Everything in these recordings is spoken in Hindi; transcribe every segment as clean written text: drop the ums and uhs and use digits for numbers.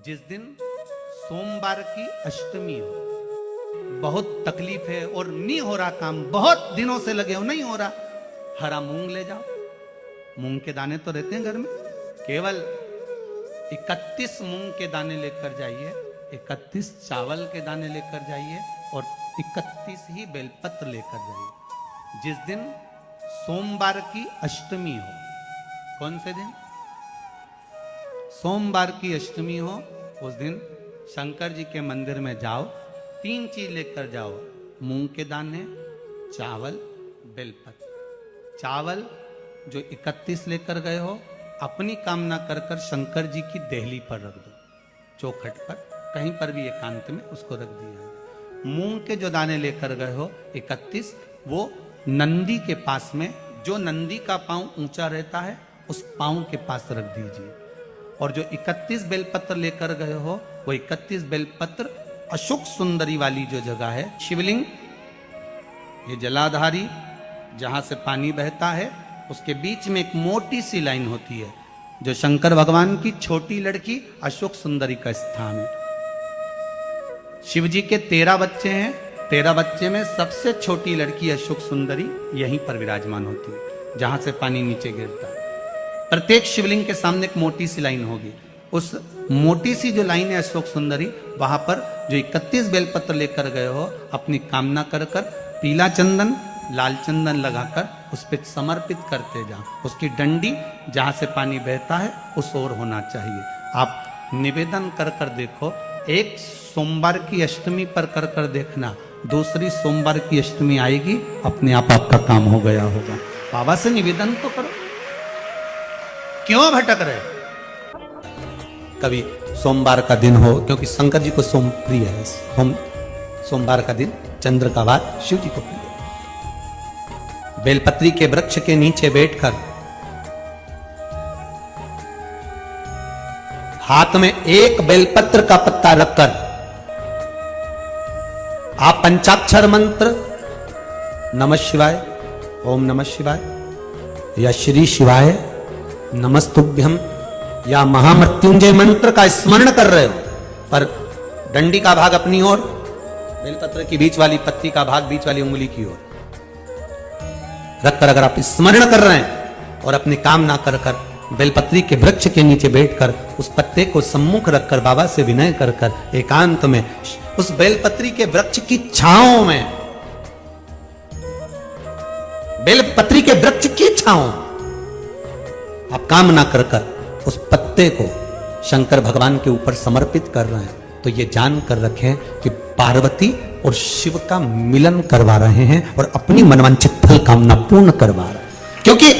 जिस दिन सोमवार की अष्टमी हो, बहुत तकलीफ है और नहीं हो रहा काम, बहुत दिनों से लगे हो नहीं हो रहा, हरा मूंग ले जाओ। मूंग के दाने तो रहते हैं घर में, केवल 31 मूंग के दाने लेकर जाइए, 31 चावल के दाने लेकर जाइए और 31 ही बेलपत्र लेकर जाइए। जिस दिन सोमवार की अष्टमी हो, कौन से दिन? सोमवार की अष्टमी हो, उस दिन शंकर जी के मंदिर में जाओ, 3 चीज लेकर जाओ, मूंग के दाने, चावल, बेलपत्र। चावल जो 31 लेकर गए हो, अपनी कामना कर कर शंकर जी की देहली पर रख दो, चौखट पर, कहीं पर भी एकांत में उसको रख दिया। मूंग के जो दाने लेकर गए हो 31, वो नंदी के पास में, जो नंदी का पांव ऊंचा रहता है उस पांव के पास रख दीजिए। और जो 31 बेलपत्र लेकर गए हो, वो 31 बेलपत्र अशोक सुंदरी वाली जो जगह है, शिवलिंग, ये जलाधारी जहां से पानी बहता है, उसके बीच में एक मोटी सी लाइन होती है, जो शंकर भगवान की छोटी लड़की अशोक सुंदरी का स्थान है। शिव जी के 13 बच्चे हैं, 13 बच्चे में सबसे छोटी लड़की अशोक सुंदरी यहीं पर विराजमान होती है, जहां से पानी नीचे गिरता है। प्रत्येक शिवलिंग के सामने एक मोटी सी लाइन होगी, उस मोटी सी जो लाइन है अशोक सुंदरी, वहां पर जो 31 बेलपत्र लेकर गए हो, अपनी कामना कर कर पीला चंदन, लाल चंदन लगाकर उस पर समर्पित करते जाओ। उसकी डंडी जहां से पानी बहता है उस ओर होना चाहिए। आप निवेदन कर कर देखो, एक सोमवार की अष्टमी पर कर कर देखना, दूसरी सोमवार की अष्टमी आएगी, अपने आप आपका काम हो गया होगा। बाबा से निवेदन तो करो, क्यों भटक रहे? कभी सोमवार का दिन हो, क्योंकि शंकर जी को सोम प्रिय है, सोमवार का दिन चंद्र का वार शिव जी को प्रिय है। बेलपत्री के वृक्ष के नीचे बैठकर हाथ में एक बेलपत्र का पत्ता रखकर आप पंचाक्षर मंत्र नमः शिवाय, ओम नमः शिवाय, या श्री शिवाय नमस्तुभ्यम, या महामृत्युंजय मंत्र का स्मरण कर रहे हो, पर डंडी का भाग अपनी ओर, बेलपत्र की बीच वाली पत्ती का भाग बीच वाली उंगली की ओर रखकर अगर आप स्मरण कर रहे हैं और अपनी कामना कर कर बेलपत्री के वृक्ष के नीचे बैठकर उस पत्ते को सम्मुख रखकर बाबा से विनय कर कर एकांत में उस बेलपत्री के वृक्ष की छांव में, बेलपत्री के वृक्ष की छांव आप कामना कर कर उस पत्ते को शंकर भगवान के ऊपर समर्पित कर रहे हैं, तो ये जान कर रखें कि पार्वती और शिव का मिलन करवा रहे हैं और अपनी मनवांछित फल कामना पूर्ण करवा रहे हैं। क्योंकि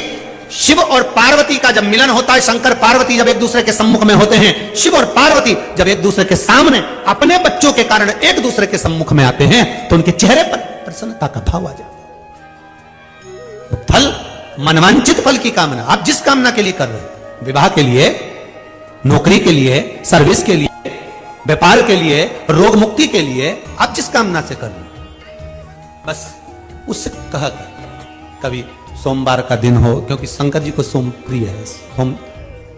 शिव और पार्वती का जब मिलन होता है, शंकर पार्वती जब एक दूसरे के सम्मुख में होते हैं, शिव और पार्वती जब एक दूसरे के सामने अपने बच्चों के कारण एक दूसरे के सम्मुख में आते हैं, तो उनके चेहरे पर प्रसन्नता का भाव आ जाता है। फल, मनवांछित फल की कामना आप जिस कामना के लिए कर रहे हैं, विवाह के लिए, नौकरी के लिए, सर्विस के लिए, व्यापार के लिए, रोग मुक्ति के लिए, आप जिस कामना से कर रहे हैं, बस उससे कहा कभी सोमवार का दिन हो, क्योंकि शंकर जी को सोम प्रिय है,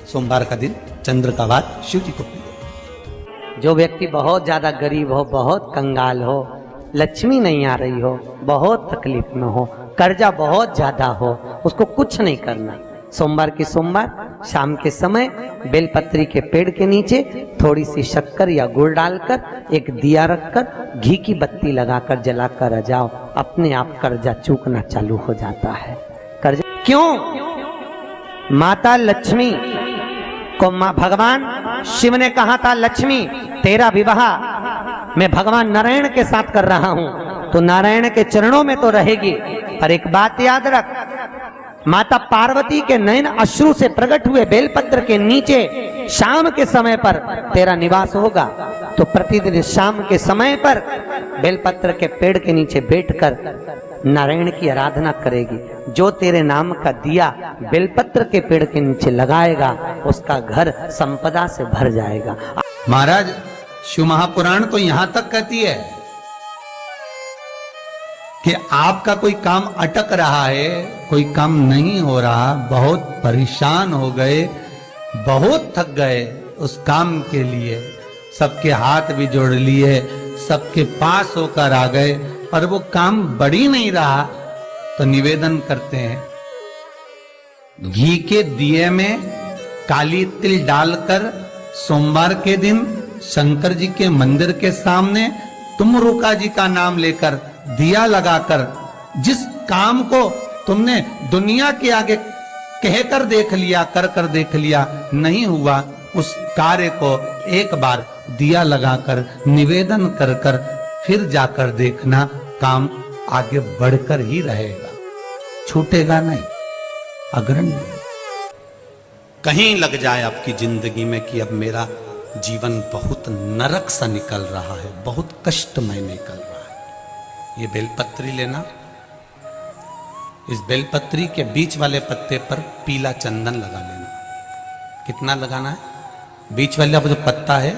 सोमवार का दिन चंद्र का वार शिव जी को प्रिय है। जो व्यक्ति बहुत ज्यादा गरीब हो, बहुत कंगाल हो, लक्ष्मी नहीं आ रही हो, बहुत तकलीफ में हो, कर्जा बहुत ज्यादा हो, उसको कुछ नहीं करना। सोमवार की सोमवार शाम के समय बेलपत्री के पेड़ के नीचे थोड़ी सी शक्कर या गुड़ डालकर एक दिया रखकर घी की बत्ती लगाकर जलाकर आ जाओ, अपने आप कर्जा चूकना चालू हो जाता है। कर्जा क्यों? माता लक्ष्मी को भगवान शिव ने कहा था, लक्ष्मी तेरा विवाह मैं भगवान नारायण के साथ कर रहा हूं, तो नारायण के चरणों में तो रहेगी, पर एक बात याद रख, माता पार्वती के नयन अश्रु से प्रकट हुए बेलपत्र के नीचे शाम के समय पर तेरा निवास होगा, तो प्रतिदिन शाम के समय पर बेलपत्र के पेड़ के नीचे बैठकर नारायण की आराधना करेगी। जो तेरे नाम का दिया बेलपत्र के पेड़ के नीचे लगाएगा, उसका घर संपदा से भर जाएगा। महाराज, शिव महापुराण तो यहां तक कहती है कि आपका कोई काम अटक रहा है, कोई काम नहीं हो रहा, बहुत परेशान हो गए, बहुत थक गए, उस काम के लिए सबके हाथ भी जोड़ लिए, सबके पास होकर आ गए, पर वो काम बढ़ी नहीं रहा। तो निवेदन करते हैं, घी के दिए में काली तिल डालकर सोमवार के दिन शंकर जी के मंदिर के सामने तुम रुका जी का नाम लेकर दिया लगाकर, जिस काम को तुमने दुनिया के आगे कहकर देख लिया, कर देख लिया, नहीं हुआ, उस कार्य को एक बार दिया लगाकर निवेदन कर फिर जाकर देखना, काम आगे बढ़कर ही रहेगा, छूटेगा नहीं, अग्रणी। कहीं लग जाए आपकी जिंदगी में कि अब मेरा जीवन बहुत नरक सा निकल रहा है, बहुत कष्टमय निकल रहा है, ये बेलपत्री लेना, इस बेलपत्री के बीच वाले पत्ते पर पीला चंदन लगा लेना। कितना लगाना है? बीच वाला जो पत्ता है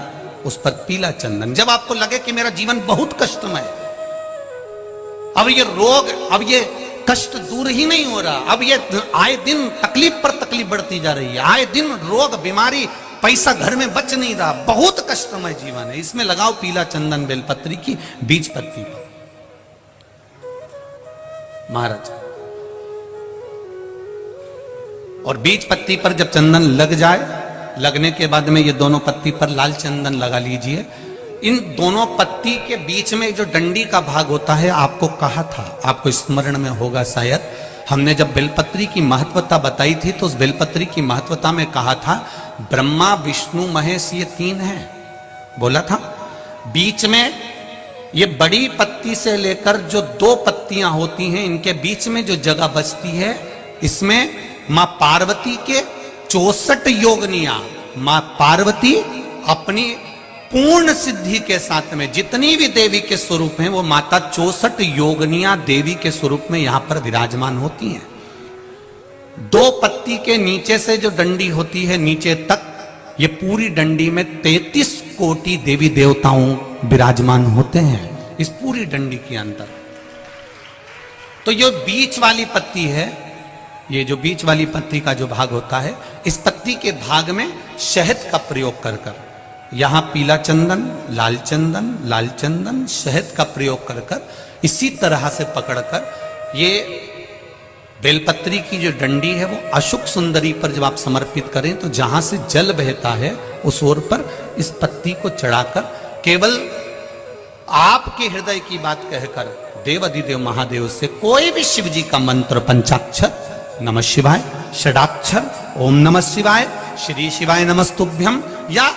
उस पर पीला चंदन। जब आपको लगे कि मेरा जीवन बहुत कष्टमय, अब ये रोग, अब ये कष्ट दूर ही नहीं हो रहा, अब ये आए दिन तकलीफ पर तकलीफ बढ़ती जा रही है, आए दिन रोग बीमारी, पैसा घर में बच नहीं रहा, बहुत कष्टमय जीवन है, इसमें लगाओ पीला चंदन बेलपत्री की बीज पत्ती पर। महाराज, और बीज पत्ती पर जब चंदन लग जाए, लगने के बाद में ये दोनों पत्ती पर लाल चंदन लगा लीजिए। इन दोनों पत्ती के बीच में जो डंडी का भाग होता है, आपको कहा था, आपको स्मरण में होगा शायद, हमने जब बेलपत्री की महत्वता बताई थी तो उस बेलपत्री की महत्वता में कहा था ब्रह्मा विष्णु महेश ये तीन हैं, बोला था। बीच में ये बड़ी पत्ती से लेकर जो दो पत्तियां होती हैं, इनके बीच में जो जगह बचती है, इसमें मां पार्वती के 64 योगनियां, मां पार्वती अपनी पूर्ण सिद्धि के साथ में जितनी भी देवी के स्वरूप हैं, वो माता 64 योगनियां देवी के स्वरूप में यहां पर विराजमान होती हैं। दो पत्ती के नीचे से जो डंडी होती है नीचे तक, ये पूरी डंडी में 33 कोटि देवी देवताओं विराजमान होते हैं इस पूरी डंडी के अंदर। तो ये बीच वाली पत्ती है, ये जो बीच वाली पत्ती का जो भाग होता है, इस पत्ती के भाग में शहद का प्रयोग कर यहां पीला चंदन, लाल चंदन, लाल चंदन, शहद का प्रयोग कर इसी तरह से पकड़कर ये बेलपत्री की जो डंडी है वो अशुक सुंदरी पर जब आप समर्पित करें तो जहां से जल बहता है उस ओर पर इस पत्ती को चढ़ाकर केवल आपके हृदय की बात कहकर देवाधिदेव महादेव से कोई भी शिव जी का मंत्र, पंचाक्षर नमः शिवाय, षडाक्षर ओम नमः शिवाय, श्री शिवाय नमस्तुभ्यम, या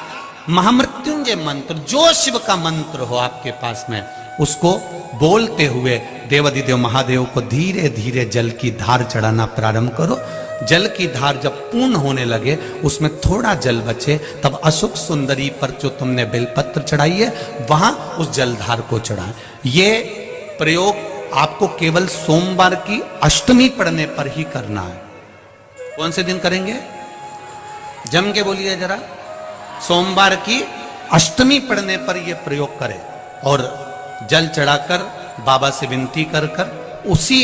महामृत्युंजय मंत्र, जो शिव का मंत्र हो आपके पास में, उसको बोलते हुए देवाधिदेव महादेव को धीरे धीरे जल की धार चढ़ाना प्रारंभ करो। जल की धार जब पूर्ण होने लगे, उसमें थोड़ा जल बचे, तब अशुक सुंदरी पर जो तुमने बेलपत्र चढ़ाई है वहां उस जलधार को चढ़ाएं। ये प्रयोग आपको केवल सोमवार की अष्टमी पढ़ने पर ही करना है। कौन से दिन करेंगे? जम के बोलिए जरा। सोमवार की अष्टमी पढ़ने पर यह प्रयोग करें और जल चढ़ाकर बाबा से विनती कर उसी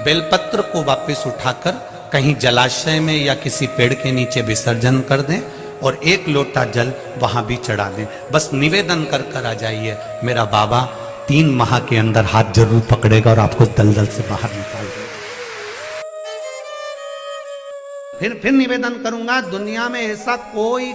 बेलपत्र को वापस उठाकर कहीं जलाशय में या किसी पेड़ के नीचे विसर्जन कर दें और एक लोटा जल वहां भी चढ़ा दें। बस निवेदन कर आ जाइए, मेरा बाबा 3 माह के अंदर हाथ जरूर पकड़ेगा और आपको दलदल से बाहर निकाल देगा। फिर निवेदन करूंगा, दुनिया में ऐसा कोई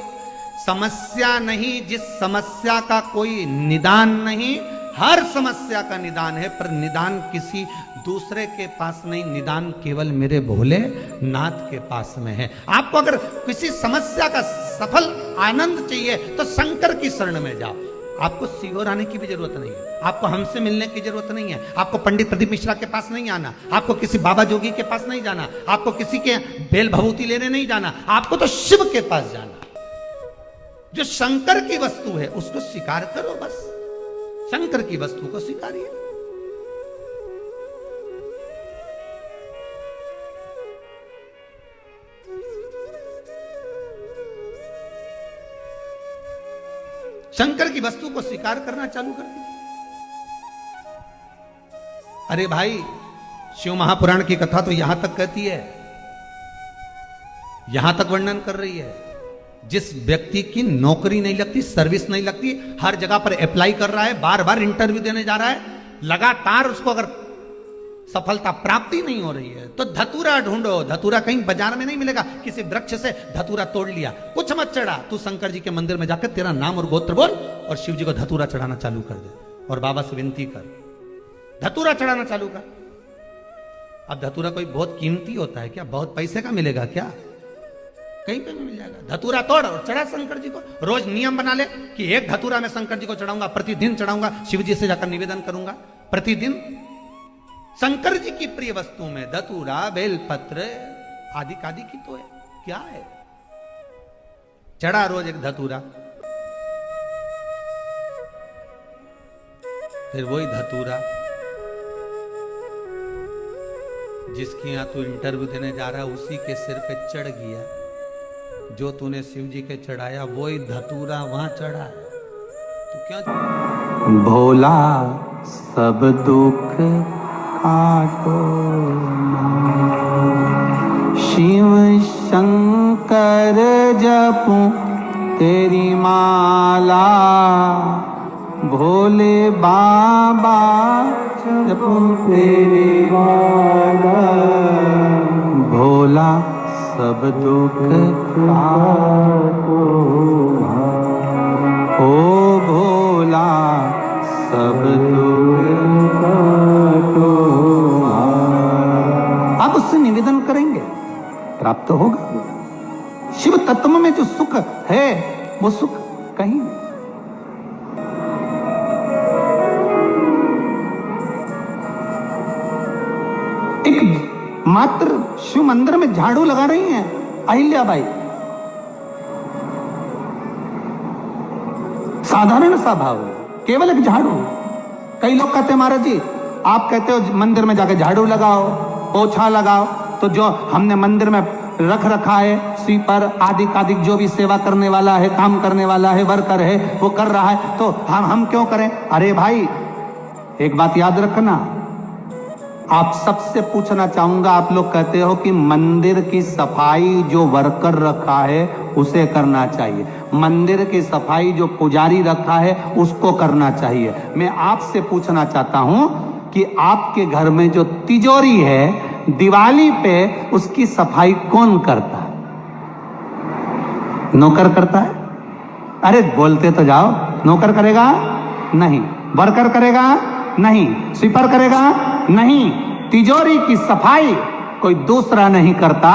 समस्या नहीं जिस समस्या का कोई निदान नहीं। हर समस्या का निदान है, पर निदान किसी दूसरे के पास नहीं, निदान केवल मेरे भोले नाथ के पास में है। आपको अगर किसी समस्या का सफल आनंद चाहिए तो शंकर की शरण में जाओ। आपको सीहोर आने की भी जरूरत नहीं है, आपको हमसे मिलने की जरूरत नहीं है, आपको पंडित प्रदीप मिश्रा के पास नहीं आना, आपको किसी बाबा जोगी के पास नहीं जाना, आपको किसी के बेल भभूति लेने नहीं जाना, आपको तो शिव के पास जाना। जो शंकर की वस्तु है उसको स्वीकार करो, बस शंकर की वस्तु को स्वीकारिए। शंकर की वस्तु को स्वीकार करना चालू कर दीजिए। अरे भाई, शिव महापुराण की कथा तो यहां तक कहती है, यहां तक वर्णन कर रही है, जिस व्यक्ति की नौकरी नहीं लगती, सर्विस नहीं लगती, हर जगह पर अप्लाई कर रहा है, बार बार इंटरव्यू देने जा रहा है, लगातार उसको अगर सफलता प्राप्ति नहीं हो रही है तो धतूरा ढूंढो। धतूरा कहीं बाजार में नहीं मिलेगा, किसी वृक्ष से धतूरा तोड़ लिया, कुछ मत चढ़ा, तू शंकर जी के मंदिर में जाकर तेरा नाम और गोत्र बोल और शिव जी को धतूरा चढ़ाना चालू कर दे और बाबा से विनती कर, धतूरा चढ़ाना चालू कर। अब धतूरा कोई बहुत कीमती होता है क्या? बहुत पैसे का मिलेगा क्या? कहीं पे भी मिल जाएगा। धतूरा तोड़ और चढ़ा शंकर जी को। रोज नियम बना ले कि एक धतूरा मैं शंकर जी को चढ़ाऊंगा, प्रतिदिन चढ़ाऊंगा, शिव जी से जाकर निवेदन करूंगा प्रतिदिन। शंकर जी की प्रिय वस्तु में धतूरा, बेलपत्र आदि आदि की तो है, क्या है? चढ़ा रोज एक धतूरा, फिर वही धतूरा जिसकी यहां तू इंटरव्यू देने जा रहा है उसी के सिर पे चढ़ गया। जो तूने शिव जी के चढ़ाया वही धतूरा वहां चढ़ा है, तो क्या? भोला सब दुख काटो, शिव शंकर जपूं तेरी माला, भोले बाबा जपूं तेरी माला, भोला सब दुख काटो, ओ भोला सब दुख काटो। आप उससे निवेदन करेंगे, प्राप्त होगा। शिव तत्व में जो सुख है वो सुख कहीं नहीं। एक मात्र शिव मंदिर में झाड़ू लगा रही हैं अहिल्याबाई, साधारण सा भाव है, केवल एक झाड़ू। कई लोग कहते हैं महाराज जी आप कहते हो मंदिर में जाकर झाड़ू लगाओ, पोछा लगाओ, तो जो हमने मंदिर में रख रखा है स्वीपर आदि आदि जो भी सेवा करने वाला है, काम करने वाला है, वर्कर है, वो कर रहा है, तो हम क्यों करें? अरे भाई एक बात याद रखना, आप सबसे पूछना चाहूंगा, आप लोग कहते हो कि मंदिर की सफाई जो वर्कर रखा है उसे करना चाहिए, मंदिर की सफाई जो पुजारी रखा है उसको करना चाहिए। मैं आपसे पूछना चाहता हूं कि आपके घर में जो तिजोरी है दिवाली पे उसकी सफाई कौन करता है? नौकर करता है? अरे बोलते तो जाओ। नौकर करेगा? नहीं। वर्कर करेगा? नहीं। स्वीपर करेगा? नहीं। तिजोरी की सफाई कोई दूसरा नहीं करता,